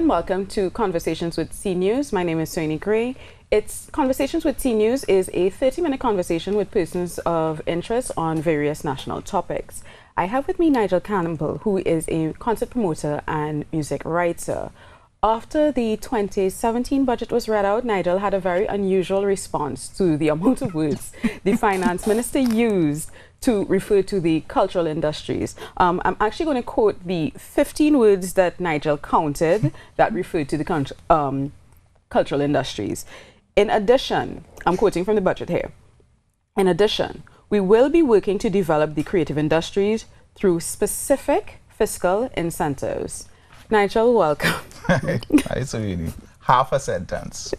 and welcome to Conversations with Cnews. My name is Soyini. It's Conversations with Cnews is a 30-minute conversation with persons of interest on various national topics. I have with me Nigel Campbell, who is a concert promoter and music writer. After the 2017 budget was read out, Nigel had a very unusual response to the amount of words the finance minister used to refer to the cultural industries. I'm actually going to quote the 15 words that Nigel counted that referred to the cultural industries. In addition, I'm quoting from the budget here. In addition, we will be working to develop the creative industries through specific fiscal incentives. Nigel, welcome. Hi, Soyini. Half a sentence.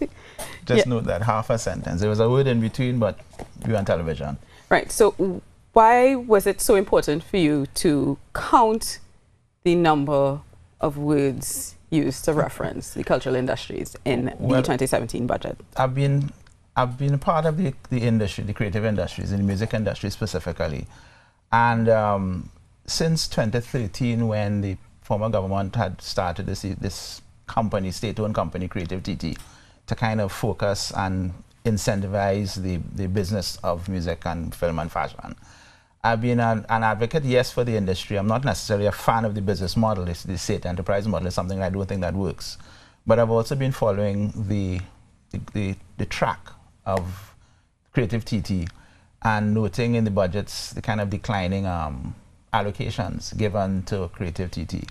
Just note that, half a sentence. There was a word in between, but you're on television. Right. So why was it so important for you to count the number of words used to reference the cultural industries in the 2017 budget? I've been a part of the industry, the creative industries, in the music industry specifically. And since 2013, when the former government had started this company, state-owned company, Creative TT, to kind of focus and incentivize the business of music and film and fashion. I've been an advocate, yes, for the industry. I'm not necessarily a fan of the business model. The state enterprise model is something I don't think that works. But I've also been following the track of Creative TT and noting in the budgets the kind of declining allocations given to Creative TT.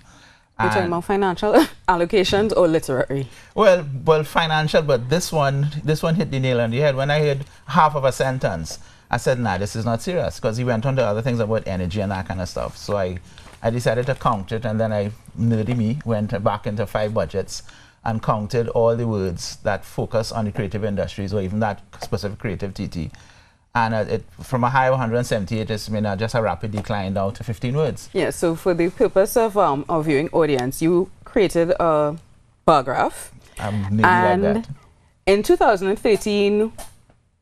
You're talking about financial allocations or literary? Well, financial, but this one hit the nail on the head. When I heard half of a sentence, I said, nah, this is not serious, because he went on to other things about energy and that kind of stuff. So I decided to count it, and then nerdy me, went back into 5 budgets and counted all the words that focus on the creative industries, or even that specific Creative TT. And from a high of 178, it's been just a rapid decline down to 15 words. Yeah, so for the purpose of our viewing audience, you created a bar graph. I'm like that. In 2013,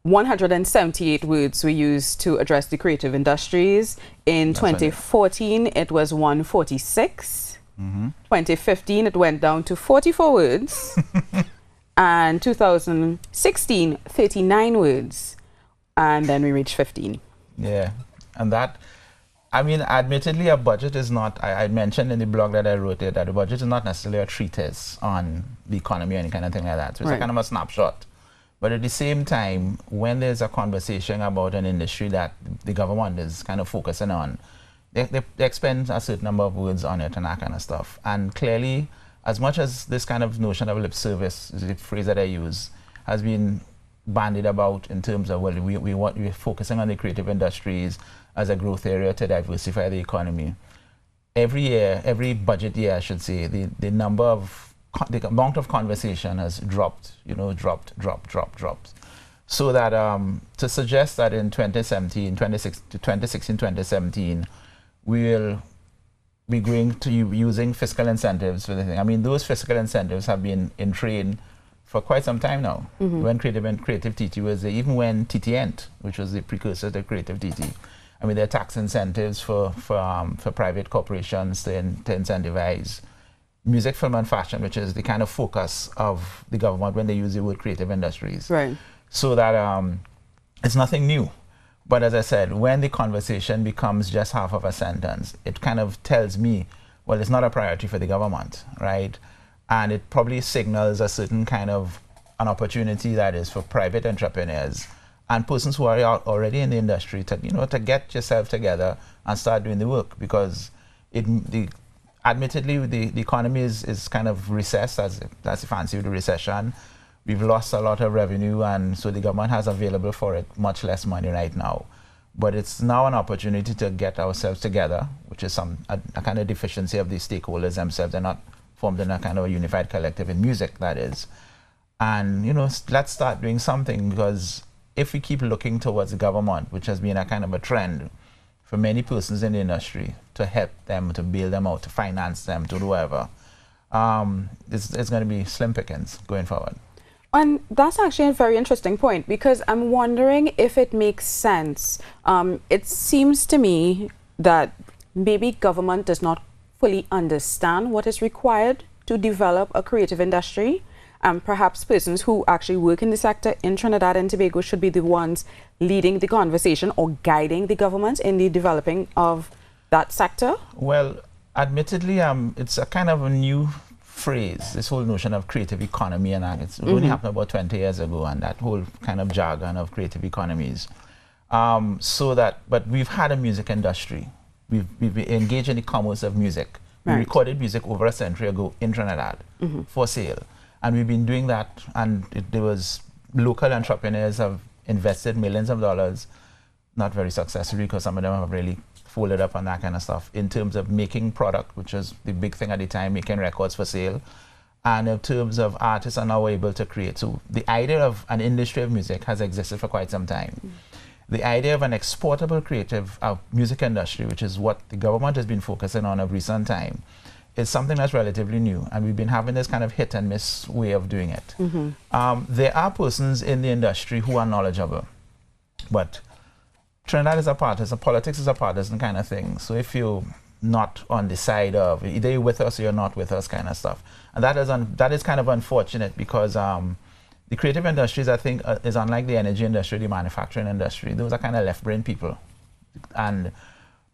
178 words were used to address the creative industries. In 2014, it was 146. 2015, it went down to 44 words. And 2016, 39 words. And then we reached 15. Yeah, and that, I mean, admittedly, a budget is not, I mentioned in the blog that I wrote it, that the budget is not necessarily a treatise on the economy or any kind of thing like that. So it's a kind of a snapshot. But at the same time, when there's a conversation about an industry that the government is kind of focusing on, they expend a certain number of words on it and that kind of stuff. And clearly, as much as this kind of notion of lip service, the phrase that I use, has been bandied about in terms of, well, we're focusing on the creative industries as a growth area to diversify the economy. Every year, every budget year, I should say, the amount of conversation has dropped, dropped. So that to suggest that in 2016, 2017, we will be going to using fiscal incentives for the thing. I mean, those fiscal incentives have been in train for quite some time now. When Creative TT was there, even when TTNT, which was the precursor to Creative TT. I mean, there are tax incentives for private corporations to incentivize music, film, and fashion, which is the kind of focus of the government when they use the word creative industries. Right. So that it's nothing new. But as I said, when the conversation becomes just half of a sentence, it kind of tells me, well, it's not a priority for the government, right? And it probably signals a certain kind of an opportunity that is for private entrepreneurs and persons who are already in the industry to, to get yourself together and start doing the work, because admittedly the economy is kind of recessed, that's the fancy of the recession. We've lost a lot of revenue, and so the government has available for it much less money right now. But it's now an opportunity to get ourselves together, which is a kind of deficiency of the stakeholders themselves. They're not formed in a kind of a unified collective in music, that is. And, let's start doing something, because if we keep looking towards the government, which has been a kind of a trend for many persons in the industry to help them, to bail them out, to finance them, to do whatever, it's going to be slim pickings going forward. And that's actually a very interesting point, because I'm wondering if it makes sense. It seems to me that maybe government does not fully understand what is required to develop a creative industry. Perhaps persons who actually work in the sector in Trinidad and Tobago should be the ones leading the conversation or guiding the government in the developing of that sector? Well, admittedly, it's a kind of a new phrase, this whole notion of creative economy, and it's only happened about 20 years ago, and that whole kind of jargon of creative economies. But we've had a music industry. We've engaged in the commerce of music. We recorded music over a century ago in Trinidad for sale. And we've been doing that, and there was local entrepreneurs have invested millions of dollars, not very successfully because some of them have really folded up on that kind of stuff, in terms of making product, which is the big thing at the time, making records for sale. And in terms of artists are now able to create. So the idea of an industry of music has existed for quite some time. The idea of an exportable creative music industry, which is what the government has been focusing on of recent time, is something that's relatively new, and we've been having this kind of hit and miss way of doing it. There are persons in the industry who are knowledgeable, but Trinidad is politics is a partisan kind of thing. So if you're not on the side of either you're with us or you're not with us kind of stuff, and that is kind of unfortunate because the creative industries, I think, is unlike the energy industry, the manufacturing industry. Those are kind of left-brain people, and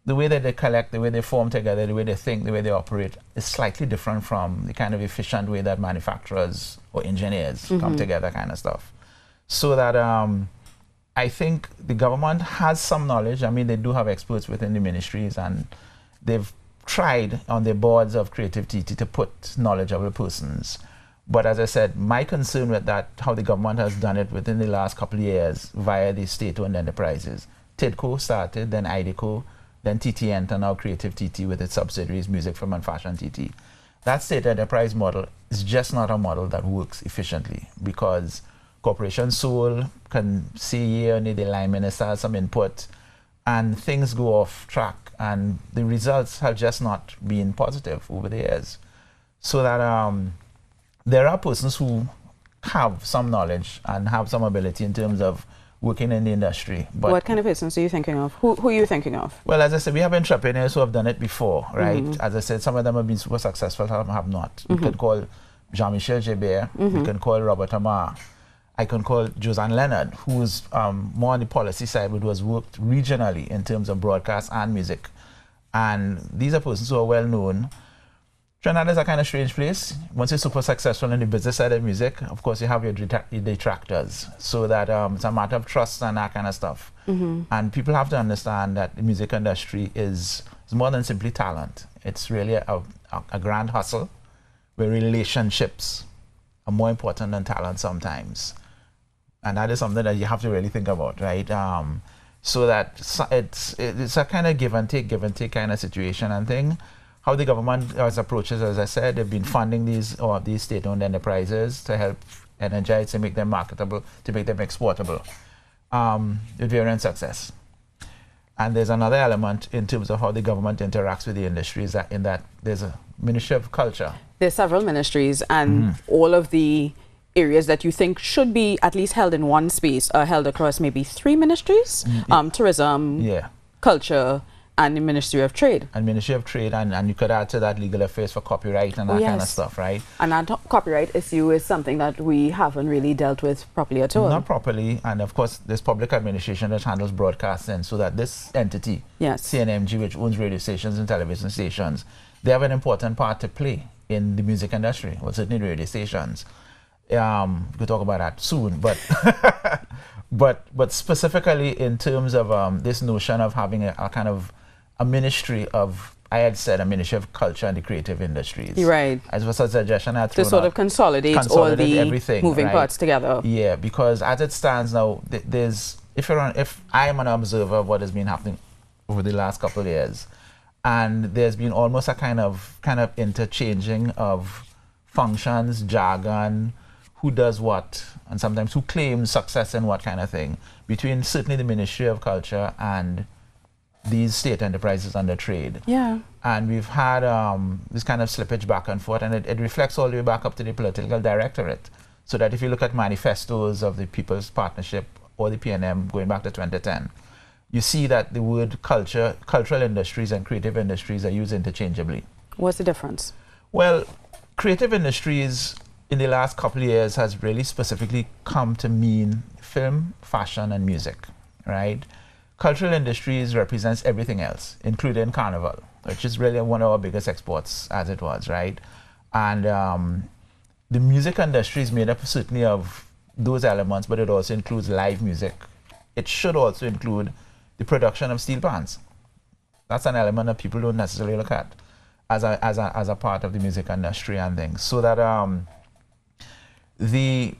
the way that they collect, the way they form together, the way they think, the way they operate is slightly different from the kind of efficient way that manufacturers or engineers come together kind of stuff. So that I think the government has some knowledge. I mean, they do have experts within the ministries, and they've tried on their boards of creative TT to put knowledgeable persons. But as I said, my concern with that, how the government has done it within the last couple of years via the state-owned enterprises. TIDCO started, then IDECO, then TTN, and now Creative TT with its subsidiaries, Music Film and Fashion TT. That state enterprise model is just not a model that works efficiently, because Corporation Seoul can see here and the line minister has some input, and things go off track, and the results have just not been positive over the years. So that there are persons who have some knowledge and have some ability in terms of working in the industry. But what kind of persons are you thinking of? Who are you thinking of? Well, as I said, we have entrepreneurs who have done it before, right? As I said, some of them have been super successful, some have not. We can call Jean-Michel Gébert, we can call Robert Amar, I can call Josanne Leonard, who's more on the policy side, but who has worked regionally in terms of broadcast and music. And these are persons who are well known. Trinidad is a kind of strange place. Once you're super successful in the business side of music, of course you have your detractors. So that it's a matter of trust and that kind of stuff. And people have to understand that the music industry is more than simply talent. It's really a grand hustle where relationships are more important than talent sometimes. And that is something that you have to really think about, right? So that it's a kind of give and take kind of situation and thing. How the government approaches, as I said, they've been funding these state-owned enterprises to help energize, to make them marketable, to make them exportable, with varying success. And there's another element in terms of how the government interacts with the industries, in that there's a Ministry of Culture. There's several ministries, and all of the areas that you think should be at least held in one space are held across maybe 3 ministries, tourism, culture, and the Ministry of Trade. And Ministry of Trade, and you could add to that legal affairs for copyright and that kind of stuff, right? And that copyright issue is something that we haven't really dealt with properly at all. Not properly, and of course there's public administration that handles broadcasting, so that this entity, CNMG, which owns radio stations and television stations, they have an important part to play in the music industry, or certainly radio stations. We'll talk about that soon, but but specifically in terms of this notion of having a kind of a ministry of, I had said, a Ministry of Culture and the creative industries. Right. As was a suggestion I had thrown to sort of consolidate all the moving parts together. Yeah, because as it stands now, if I am an observer of what has been happening over the last couple of years, and there's been almost a kind of interchanging of functions, jargon, who does what, and sometimes who claims success in what kind of thing, between certainly the Ministry of Culture and these state enterprises under trade. Yeah. And we've had this kind of slippage back and forth, and it reflects all the way back up to the political directorate. So that if you look at manifestos of the People's Partnership or the PNM going back to 2010, you see that the word cultural industries and creative industries are used interchangeably. What's the difference? Well, creative industries in the last couple of years has really specifically come to mean film, fashion, and music, right? Cultural industries represents everything else, including Carnival, which is really one of our biggest exports as it was, right? And the music industry is made up certainly of those elements, but it also includes live music. It should also include the production of steel pans. That's an element that people don't necessarily look at as a part of the music industry and things. So that the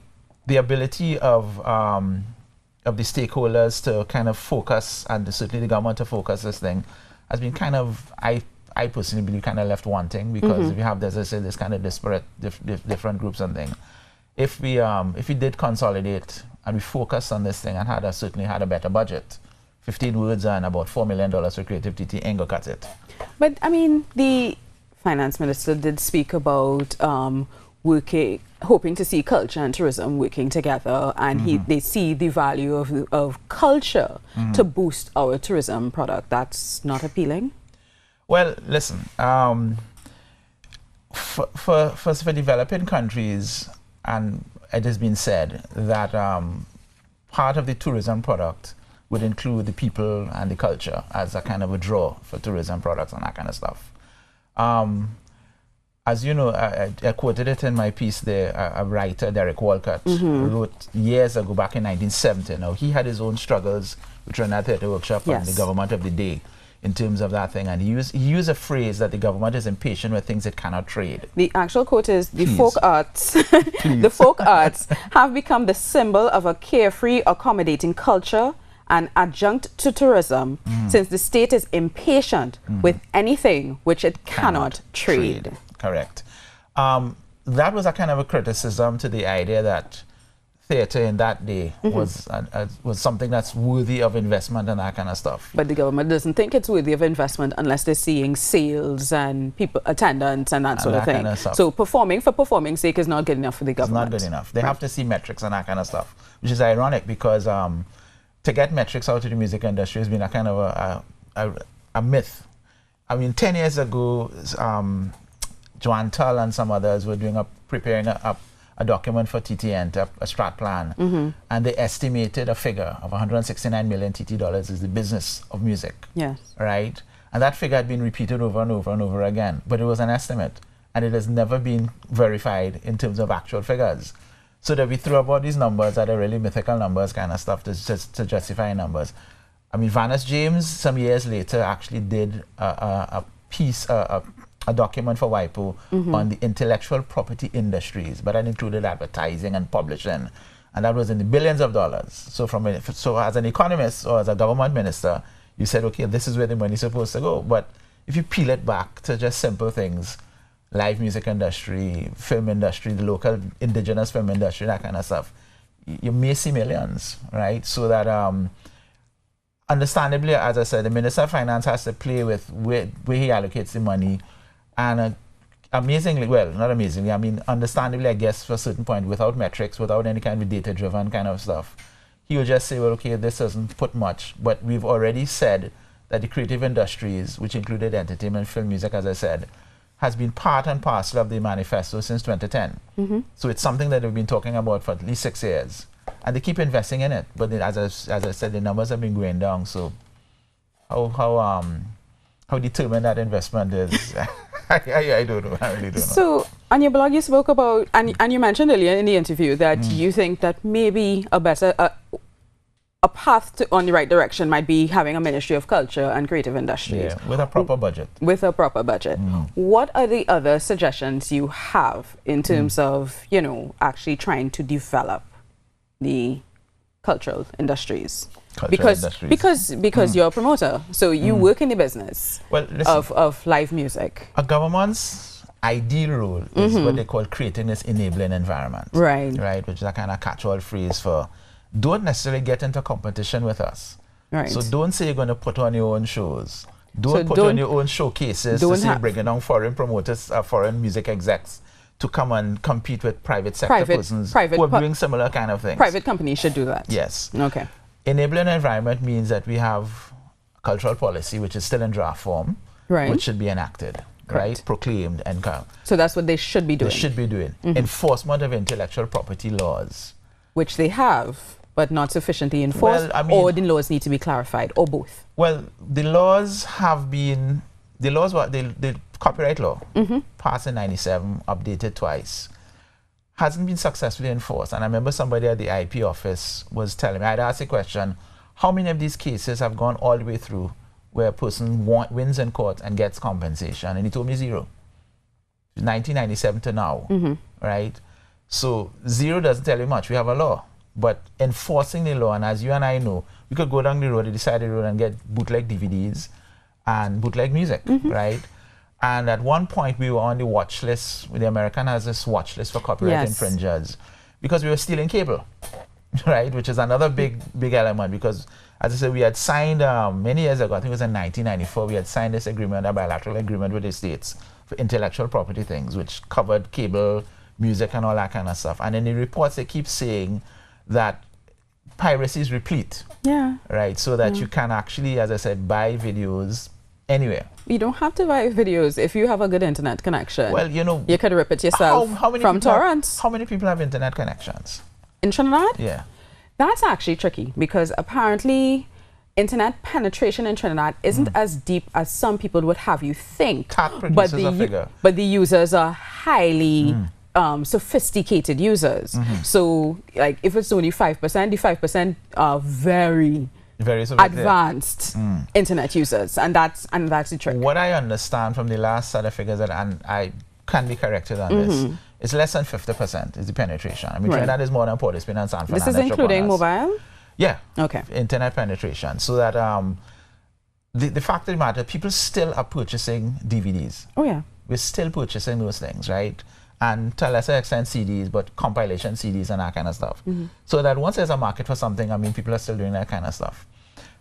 ability of the stakeholders to kind of focus, and certainly the government to focus this thing, has been kind of, I personally believe, kind of left wanting, because if you have, as I said, this kind of disparate different groups and things, if we did consolidate and we focused on this thing and certainly had a better budget, 15 words and about $4 million for creative TT ain't gonna cut it. But I mean, the finance minister did speak about hoping to see culture and tourism working together, and they see the value of culture to boost our tourism product. That's not appealing? Well, listen, for developing countries, and it has been said that part of the tourism product would include the people and the culture as a kind of a draw for tourism products and that kind of stuff. As you know, I quoted it in my piece there, a writer, Derek Walcott, wrote years ago, back in 1970. Now, he had his own struggles with Trinidad Theatre Workshop and the government of the day in terms of that thing. And he used a phrase that the government is impatient with things it cannot trade. The actual quote is, the folk arts, the folk arts have become the symbol of a carefree, accommodating culture and adjunct to tourism, since the state is impatient with anything which it cannot trade. Correct. That was a kind of a criticism to the idea that theatre in that day was something that's worthy of investment and that kind of stuff. But the government doesn't think it's worthy of investment unless they're seeing sales and people, attendance and that sort of thing. Kind of so performing for performing's sake is not good enough for the government. It's not good enough. They have to see metrics and that kind of stuff, which is ironic, because to get metrics out of the music industry has been a kind of a myth. I mean, 10 years ago, Joanne Tull and some others were preparing a document for TTN, a strat plan, and they estimated a figure of 169 million TT dollars is the business of music. Yes. Right? And that figure had been repeated over and over and over again, but it was an estimate, and it has never been verified in terms of actual figures. So that we threw about these numbers that are really mythical numbers kind of stuff to justify numbers. I mean, Vanessa James, some years later, actually did a piece, a document for WIPO on the intellectual property industries, but that included advertising and publishing, and that was in the billions of dollars. So so as an economist or as a government minister, you said, okay, this is where the money's supposed to go. But if you peel it back to just simple things, live music industry, film industry, the local indigenous film industry, that kind of stuff, you may see millions, right? So that understandably, as I said, the Minister of Finance has to play with where he allocates the money. And amazingly, well, not amazingly, I mean, understandably, I guess, for a certain point, without metrics, without any kind of data-driven kind of stuff, he will just say, well, okay, this doesn't put much. But we've already said that the creative industries, which included entertainment, film, music, as I said, has been part and parcel of the manifesto since 2010. So it's something that we've been talking about for at least 6 years. And they keep investing in it. But as I said, the numbers have been going down. So how determined that investment is, I don't know. I really don't know. So on your blog, you spoke about, and you mentioned earlier in the interview that you think that maybe a path on the right direction might be having a Ministry of Culture and Creative Industries. Yeah, with a proper budget. With a proper budget. What are the other suggestions you have in terms of, you know, actually trying to develop the cultural industries? Because you're a promoter, so you work in the business of live music. A government's ideal role is what they call creating this enabling environment. Right, which is a kind of catch-all phrase for don't necessarily get into competition with us. Right. So don't say you're going to put on your own shows. Don't put on your own showcases to say bringing on foreign promoters, foreign music execs to come and compete with private sector persons who are doing similar kind of things. Private companies should do that. Yes. Okay. Enabling environment means that we have a cultural policy which is still in draft form, which should be enacted, right? Proclaimed and so that's what they should be doing. They should be doing enforcement of intellectual property laws, which they have, but not sufficiently enforced. Well, I mean, or the laws need to be clarified, or both. Well, the laws have been the copyright law passed in '97, updated twice, hasn't been successfully enforced. And I remember somebody at the IP office was telling me, I'd asked the question, how many of these cases have gone all the way through where a person wins in court and gets compensation? And he told me 0. 1997 to now, right? So 0 doesn't tell you much. We have a law. But enforcing the law, and as you and I know, we could go down the road, the side of the road, and get bootleg DVDs and bootleg music, right? And at one point, we were on the watch list. The American has this watch list for copyright infringers because we were stealing cable, right? Which is another big element because, as I said, we had signed many years ago, I think it was in 1994, we had signed this agreement, a bilateral agreement with the states for intellectual property things, which covered cable, music, and all that kind of stuff. And in the reports, they keep saying that piracy is replete, right? So that you can actually, as I said, buy videos anywhere. You don't have to buy videos if you have a good internet connection. Well, you know, you could rip it yourself from torrents. How many people have internet connections? In Trinidad? Yeah. That's actually tricky because apparently internet penetration in Trinidad isn't as deep as some people would have you think. But the users are highly sophisticated users. So, like, if it's only 5%, the 5% are very advanced internet users, and that's the trick. What I understand from the last set of figures, and I can be corrected on this, it's less than 50% is the penetration. I mean, Trinidad is more than Port of Spain and San Fernando. This is including mobile? Yeah. Okay. Internet penetration. So that the fact of the matter, people still are purchasing DVDs. Oh, yeah. We're still purchasing those things, right? And to a lesser extent CDs, but compilation CDs and that kind of stuff. So that once there's a market for something, I mean, people are still doing that kind of stuff.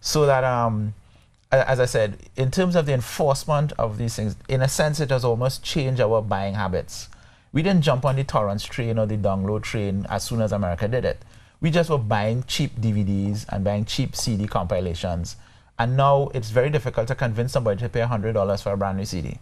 So that, as I said, in terms of the enforcement of these things, in a sense, it has almost changed our buying habits. We didn't jump on the torrents train or the download train as soon as America did it. We just were buying cheap DVDs and buying cheap CD compilations. And now it's very difficult to convince somebody to pay $100 for a brand new CD,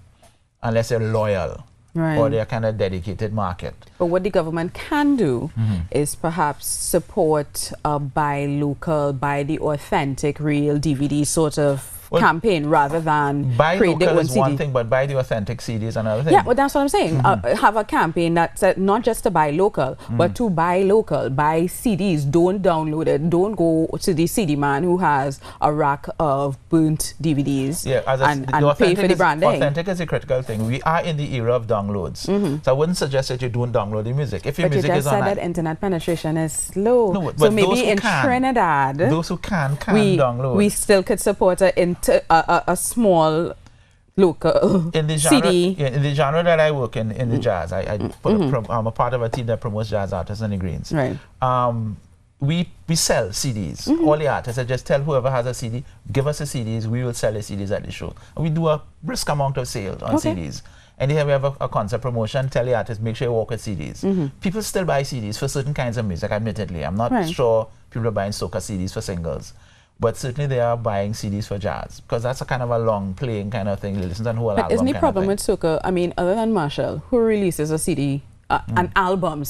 unless they're loyal. Right. Or their kind of dedicated market. But what the government can do is perhaps support a buy local, buy the authentic, real DVD sort of campaign rather than buy create local their own is CD. one thing, but buy the authentic CD is another thing. Yeah, well, that's what I'm saying. Have a campaign that's not just to buy local, but to buy local, buy CDs. Don't download it. Don't go to the CD man who has a rack of burnt DVDs and pay for the branding. Authentic is a critical thing. We are in the era of downloads. So I wouldn't suggest that you don't download the music. If your music is on you just said that internet penetration is low. No, so maybe in Trinidad, those who can download. We still could support a small local in the genre, CD. In the genre that I work in the jazz, I'm a part of a team that promotes jazz artists and the Greens. Right. We sell CDs. All the artists, I just tell whoever has a CD, give us the CDs, we will sell the CDs at the show. And we do a brisk amount of sales on CDs. And here we have a concert promotion, tell the artists, make sure you walk with CDs. People still buy CDs for certain kinds of music, admittedly. I'm not sure people are buying soca CDs for singles. But certainly they are buying CDs for jazz, because that's a kind of a long playing kind of thing. You listen to the whole album. Isn't the problem with soca, I mean, other than Marshall, who releases a CD, an album,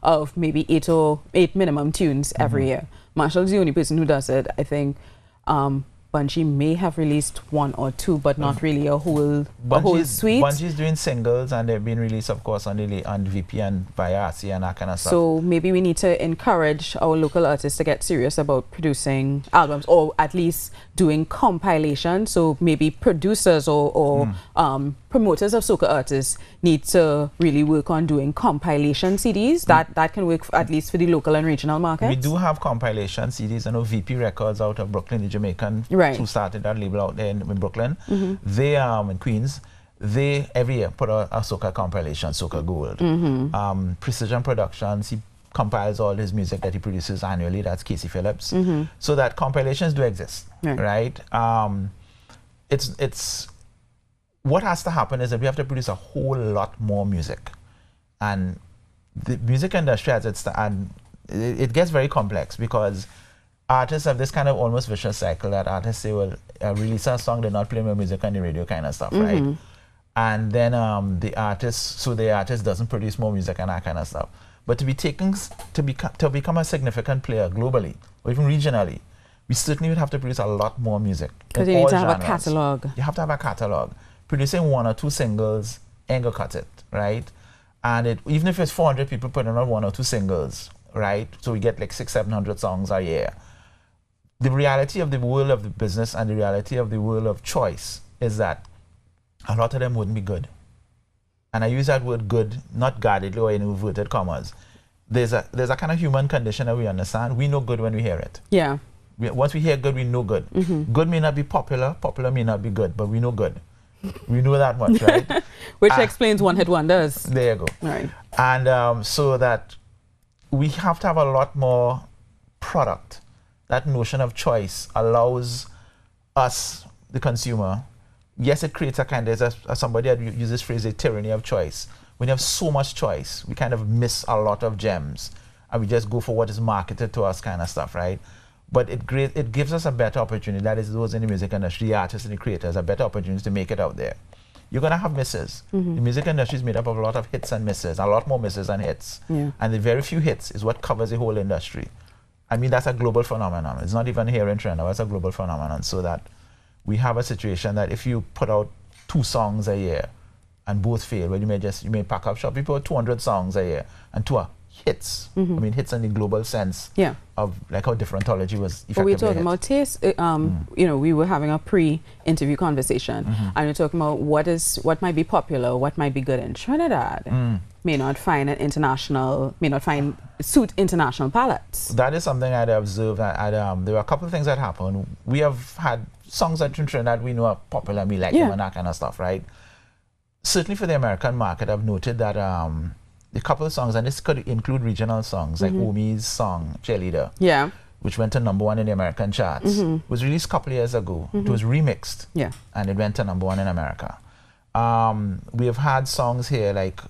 of maybe eight minimum tunes every year. Marshall's the only person who does it. I think Bunchy may have released 1 or 2, but not really a whole suite. Bunchy's doing singles, and they've been released, of course, on VP and via RC and that kind of stuff. So maybe we need to encourage our local artists to get serious about producing albums, or at least doing compilations. So maybe producers or promoters of soca artists need to really work on doing compilation CDs. That can work at least for the local and regional markets. We do have compilation CDs. I know VP Records out of Brooklyn, the Jamaican, who started that label out there in Brooklyn. They in Queens. They every year put a soca compilation, Soca Gold. Precision Productions, he compiles all his music that he produces annually. That's Casey Phillips. So that compilations do exist, right? It's what has to happen is that we have to produce a whole lot more music, and the music industry it gets very complex, because artists have this kind of almost vicious cycle that artists say, well, release a song, they're not playing my music on the radio kind of stuff, right? and then the artist doesn't produce more music and that kind of stuff. But to become a significant player globally or even regionally, we certainly would have to produce a lot more music. Because you need to have a catalog. You have to have a catalog. Producing 1 or 2 singles ain't gonna cut it, right? And even if it's 400 people putting out 1 or 2 singles, right? So we get like 600-700 songs a year. The reality of the world of the business and the reality of the world of choice is that a lot of them wouldn't be good. And I use that word good, not guardedly or in inverted commas. There's a kind of human condition that we understand. We know good when we hear it. Yeah. Once we hear good, we know good. Good may not be popular may not be good, but we know good. We know that much, right? Which explains one-hit wonders. There you go. Right. And so that we have to have a lot more product. That notion of choice allows us, the consumer, yes, it creates a kind of, as somebody had used this phrase, a tyranny of choice. When you have so much choice, we kind of miss a lot of gems and we just go for what is marketed to us kind of stuff, right? But it gives us a better opportunity. That is, those in the music industry, the artists and the creators, a better opportunity to make it out there. You're going to have misses. The music industry is made up of a lot of hits and misses, a lot more misses than hits. Yeah. And the very few hits is what covers the whole industry. I mean, that's a global phenomenon. It's not even here in Trinidad, it's a global phenomenon. So that we have a situation that if you put out 2 songs a year and both fail, well, you may pack up shop. You put out 200 songs a year and 2 are hits. I mean, hits in the global sense of like how differentology was effectively. But we're talking about taste. You know, we were having a pre-interview conversation, and we're talking about what might be popular, what might be good in Trinidad. May not find suit international palates. That is something I'd observed. There were a couple of things that happened. We have had songs that in Trinidad we know are popular, and we like them and that kind of stuff, right? Certainly for the American market, I've noted that a couple of songs, and this could include regional songs, like Omi's song, Cheerleader, which went to #1 in the American charts, was released a couple of years ago. It was remixed, and it went to *1 in America. We have had songs here like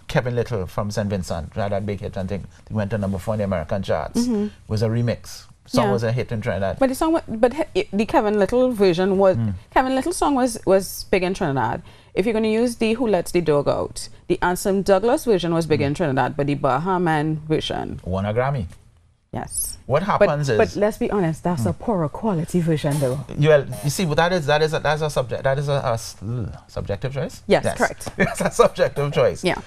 Kevin Little from St. Vincent, had that big hit, and think it went to #4 in the American charts. Was a remix. Song was a hit in Trinidad. But the Kevin Little version was Kevin Little song was big in Trinidad. If you're going to use the Who Lets the Dog Out, the Anselm Douglas version was big in Trinidad, but the Bahamian version won a Grammy. Yes. What happens is, but let's be honest, that's a poorer quality version, though. Well, you see, that is a subjective choice. Yes, correct. It's a subjective choice. Yeah.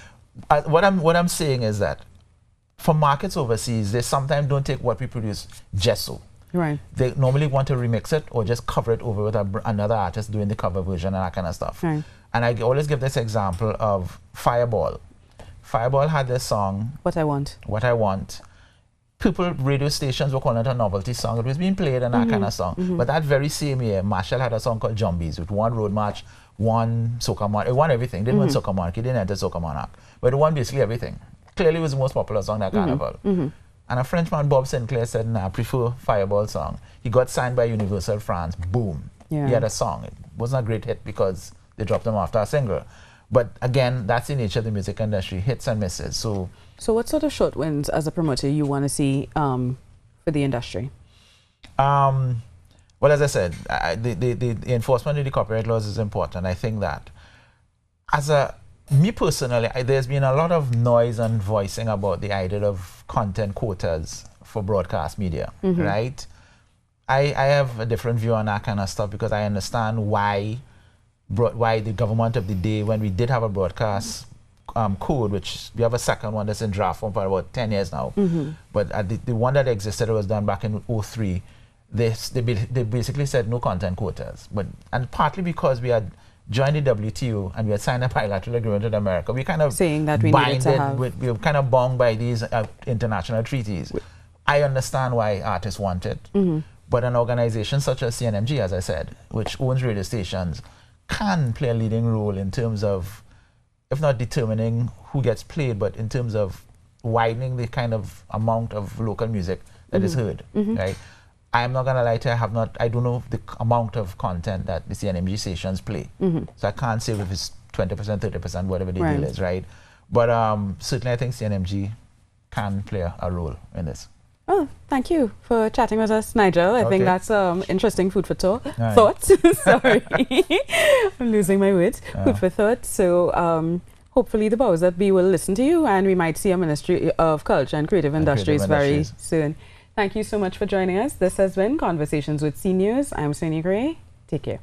What I'm saying is that for markets overseas, they sometimes don't take what we produce just so. Right. They normally want to remix it or just cover it over with another artist doing the cover version and that kind of stuff. Right. And I always give this example of Fireball. Fireball had this song, What I Want. What I Want. People, radio stations were calling it a novelty song. It was being played and that kind of song. But that very same year, Marshall had a song called Jumbies, with one Road March, one Soca Monarch. It won everything. Didn't win Soca Monarch. It didn't enter Soca Monarch. But it won basically everything. Clearly it was the most popular song that Carnival. And a Frenchman, Bob Sinclair, said, nah, I prefer Fireball song. He got signed by Universal France. Boom. Yeah. He had a song. It wasn't a great hit because they dropped him after a single. But again, that's the nature of the music industry, hits and misses. So what sort of short wins as a promoter you want to see for the industry? Well, as I said, the enforcement of the copyright laws is important. I think that me personally, there's been a lot of noise and voicing about the idea of content quotas for broadcast media, right? I have a different view on that kind of stuff because I understand why the government of the day, when we did have a broadcast code, which we have a second one that's in draft form for about 10 years now, but the one that existed was done back in 2003. They basically said no content quotas, and partly because we had joined the WTO and we had signed a bilateral agreement with America, we kind of saying that we needed to have. We were kind of bound by these international treaties. I understand why artists want it, but an organization such as CNMG, as I said, which owns radio stations, can play a leading role in terms of, if not determining who gets played, but in terms of widening the kind of amount of local music that is heard, right? I'm not gonna lie to you, I don't know the amount of content that the CNMG stations play. So I can't say if it's 20%, 30%, whatever the deal is, right? But certainly I think CNMG can play a role in this. Oh, thank you for chatting with us, Nigel. I think that's interesting food for thought. Right. Thoughts. Sorry. I'm losing my words. Food for thought. So hopefully the powers that be will listen to you, and we might see a Ministry of Culture and Creative Industries very soon. Thank you so much for joining us. This has been Conversations with Cnews. I'm Soyini Gray. Take care.